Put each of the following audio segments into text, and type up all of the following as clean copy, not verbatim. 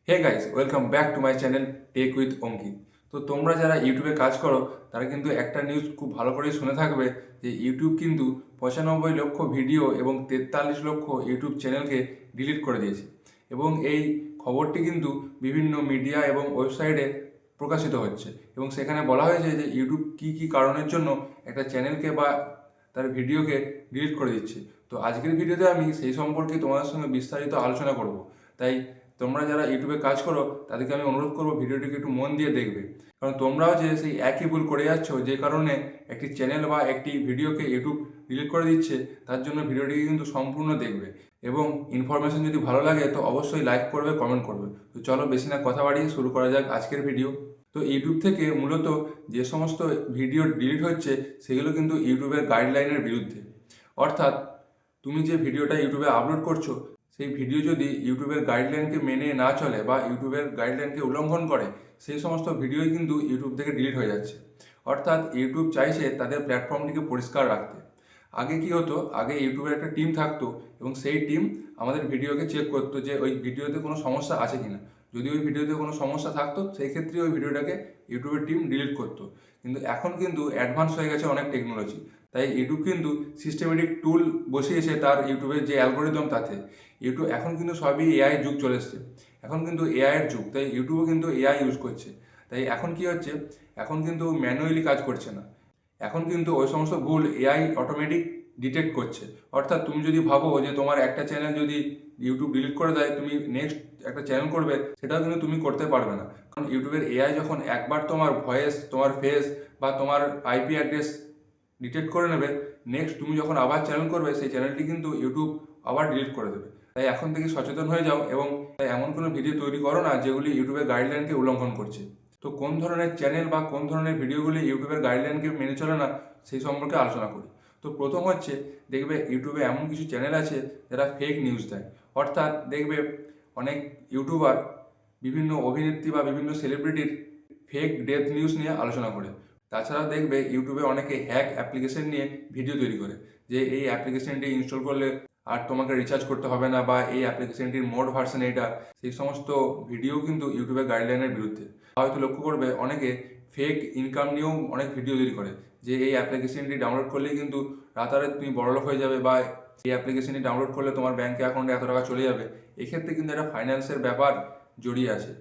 Hey guys, welcome back to my channel Tech with Ankit. তো তোমরা যারা ইউটিউবে কাজ করো তারা কিন্তু একটা নিউজ খুব ভালো করেই শুনে থাকবে যে ইউটিউব কিন্তু 95 লক্ষ ভিডিও এবং 43 লক্ষ ইউটিউব চ্যানেলকে ডিলিট করে দিয়েছে। এবং এই খবরটি কিন্তু বিভিন্ন মিডিয়া এবং ওয়েবসাইটে প্রকাশিত হচ্ছে এবং সেখানে বলা হয়েছে যে ইউটিউব কী কী কারণের জন্য একটা চ্যানেলকে বা তার ভিডিওকে ডিলিট করে দিচ্ছে। তো আজকের ভিডিওতে আমি সেই সম্পর্কে তোমাদের সঙ্গে বিস্তারিত আলোচনা করব। তাই তোমরা যারা ইউটিউবে কাজ করো তাদেরকে আমি অনুরোধ করবো ভিডিওটিকে একটু মন দিয়ে দেখবে, কারণ তোমরাও যে সেই একই ভুল করে যাচ্ছ যে কারণে একটি চ্যানেল বা একটি ভিডিওকে ইউটিউব ডিলিট করে দিচ্ছে, তার জন্য ভিডিওটিকে কিন্তু সম্পূর্ণ দেখবে এবং ইনফরমেশন যদি ভালো লাগে তো অবশ্যই লাইক করবে, কমেন্ট করবে। তো চলো বেশি না কথা বাড়িয়ে শুরু করা যাক আজকের ভিডিও। তো ইউটিউব থেকে মূলত যে সমস্ত ভিডিও ডিলিট হচ্ছে সেগুলো কিন্তু ইউটিউবের গাইডলাইনের বিরুদ্ধে। অর্থাৎ তুমি যে ভিডিওটা ইউটিউবে আপলোড করছো সেই ভিডিও যদি ইউটিউবের গাইডলাইনকে মেনে না চলে বা ইউটিউবের গাইডলাইনকে উল্লঙ্ঘন করে, সেই সমস্ত ভিডিওই কিন্তু ইউটিউব থেকে ডিলিট হয়ে যাচ্ছে। অর্থাৎ ইউটিউব চাইছে তাদের প্ল্যাটফর্মটিকে পরিষ্কার রাখতে। আগে কি হতো, আগে ইউটিউবের একটা টিম থাকতো এবং সেই টিম আমাদের ভিডিওকে চেক করতো যে ওই ভিডিওতে কোনো সমস্যা আছে কিনা। যদি ওই ভিডিওতে কোনো সমস্যা থাকতো সেই ক্ষেত্রে ওই ভিডিওটাকে ইউটিউবের টিম ডিলিট করতো। কিন্তু এখন কিন্তু অ্যাডভান্স হয়ে গেছে অনেক টেকনোলজি, তাই ইউটিউব কিন্তু সিস্টেমেটিক টুল বসিয়েছে তার ইউটিউবের যে অ্যালগোরিদম তাতে। ইউটিউব এখন কিন্তু সবই এআই যুগ চলে এসছে, এখন কিন্তু এআইয়ের যুগ, তাই ইউটিউবও কিন্তু এআই ইউজ করছে। তাই এখন কি হচ্ছে, এখন কিন্তু ম্যানুয়ালি কাজ করছে না, এখন কিন্তু ওই সমস্ত ভুল এআই অটোমেটিক ডিটেক্ট করছে। অর্থাৎ তুমি যদি ভাবো যে তোমার একটা চ্যানেল যদি ইউটিউব ডিলিট করে দেয়, তুমি নেক্সট একটা চ্যানেল করবে, সেটাও কিন্তু তুমি করতে পারবে না। কারণ ইউটিউবের এআই যখন একবার তোমার ভয়েস, তোমার ফেস বা তোমার আইপি অ্যাড্রেস ডিটেক্ট করে নেবে, নেক্সট তুমি যখন আবার চ্যানেল করবে সেই চ্যানেলটি কিন্তু ইউটিউব আবার ডিলিট করে দেবে। তাই এখন থেকে সচেতন হয়ে যাও এবং এমন কোনো ভিডিও তৈরি করো না যেগুলি ইউটিউবের গাইডলাইনকে উল্লঙ্ঘন করছে। তো কোন ধরনের চ্যানেল বা কোন ধরনের ভিডিওগুলি ইউটিউবের গাইডলাইনকে মেনে চলে না সেই সম্পর্কে আলোচনা করি। তো প্রথম হচ্ছে, দেখবে ইউটিউবে এমন কিছু চ্যানেল আছে যারা ফেক নিউজ দেয়। অর্থাৎ দেখবে অনেক ইউটিউবার বিভিন্ন অভিনেত্রী বা বিভিন্ন সেলিব্রিটির ফেক ডেথ নিউজ নিয়ে আলোচনা করে। তাছাড়াও দেখবে ইউটিউবে অনেকে হ্যাক অ্যাপ্লিকেশন নিয়ে ভিডিও তৈরি করে, যে এই অ্যাপ্লিকেশনটি ইনস্টল করলে আর তোমাকে রিচার্জ করতে হবে না, বা এই অ্যাপ্লিকেশনটির মোড ভার্সন এইটা। সেই সমস্ত ভিডিও কিন্তু ইউটিউবের গাইডলাইনের বিরুদ্ধে। হয়তো লক্ষ্য করবে অনেকে ফেক ইনকাম নিয়েও অনেক ভিডিও তৈরি করে, যে এই অ্যাপ্লিকেশনটি ডাউনলোড করলেই কিন্তু রাতারাতি তুমি বড়লোক হয়ে যাবে, বা এই অ্যাপ্লিকেশনটি ডাউনলোড করলে তোমার ব্যাঙ্ক অ্যাকাউন্টে এত টাকা চলে যাবে। এক্ষেত্রে কিন্তু একটা ফাইন্যান্সের ব্যাপার জড়িয়ে আছে।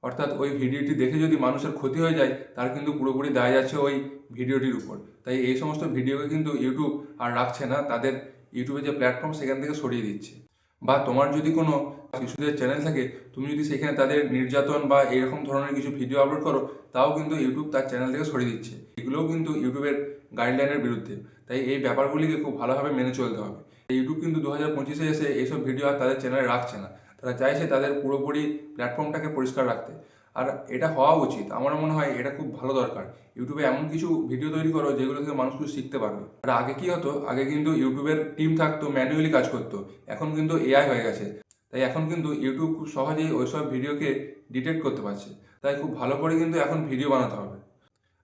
অর্থাৎ ওই ভিডিওটি দেখে যদি মানুষের ক্ষতি হয়ে যায়, তার কিন্তু পুরোপুরি দায় যাচ্ছে ওই ভিডিওটির উপর। তাই এই সমস্ত ভিডিওকে কিন্তু ইউটিউব আর রাখছে না, তাদের ইউটিউবে যে প্ল্যাটফর্ম সেখান থেকে সরিয়ে দিচ্ছে। বা তোমার যদি কোনো শিশুদের চ্যানেল থাকে, তুমি যদি সেখানে তাদের নির্যাতন বা এরকম ধরনের কিছু ভিডিও আপলোড করো, তাও কিন্তু ইউটিউব তার চ্যানেল থেকে সরিয়ে দিচ্ছে। এগুলোও কিন্তু ইউটিউবের গাইডলাইনের বিরুদ্ধে। তাই এই ব্যাপারগুলিকে খুব ভালোভাবে মেনে চলতে হবে। ইউটিউব কিন্তু 2025-এ এসে এইসব ভিডিও আর তাদের চ্যানেলে রাখছে না, তারা চাইছে তাদের পুরোপুরি প্ল্যাটফর্মটাকে পরিষ্কার রাখতে। আর এটা হওয়া উচিত, আমার মনে হয় এটা খুব ভালো দরকার। ইউটিউবে এমন কিছু ভিডিও তৈরি করো যেগুলো থেকে মানুষ কিছু শিখতে পারবে। আর আগে কি হতো, আগে কিন্তু ইউটিউবের টিম থাকতো, ম্যানুয়ালি কাজ করতো, এখন কিন্তু এআই হয়ে গেছে। তাই এখন কিন্তু ইউটিউব খুব সহজেই ওইসব ভিডিওকে ডিটেক্ট করতে পারছে। তাই খুব ভালো করে কিন্তু এখন ভিডিও বানাতে হবে।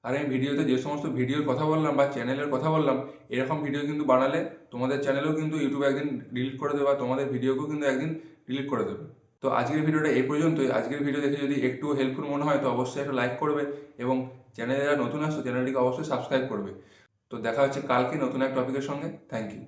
আর এই ভিডিওতে যে সমস্ত ভিডিওর কথা বললাম বা চ্যানেলের কথা বললাম, এরকম ভিডিও কিন্তু বানালে তোমাদের চ্যানেলেও কিন্তু ইউটিউব একদিন ডিলিট করে দেবে, বা তোমাদের ভিডিওকেও কিন্তু একদিন ডিলিট করে দেবে। তো আজকের ভিডিওটা এই পর্যন্তই। আজকের ভিডিও দেখে যদি একটু হেল্পফুল মনে হয় তো অবশ্যই একটা লাইক করবে এবং চ্যানেলে যারা নতুন আসছো চ্যানেলটিকে অবশ্যই সাবস্ক্রাইব করবে। তো দেখা হচ্ছে কালকে নতুন এক টপিকের সঙ্গে। Thank you.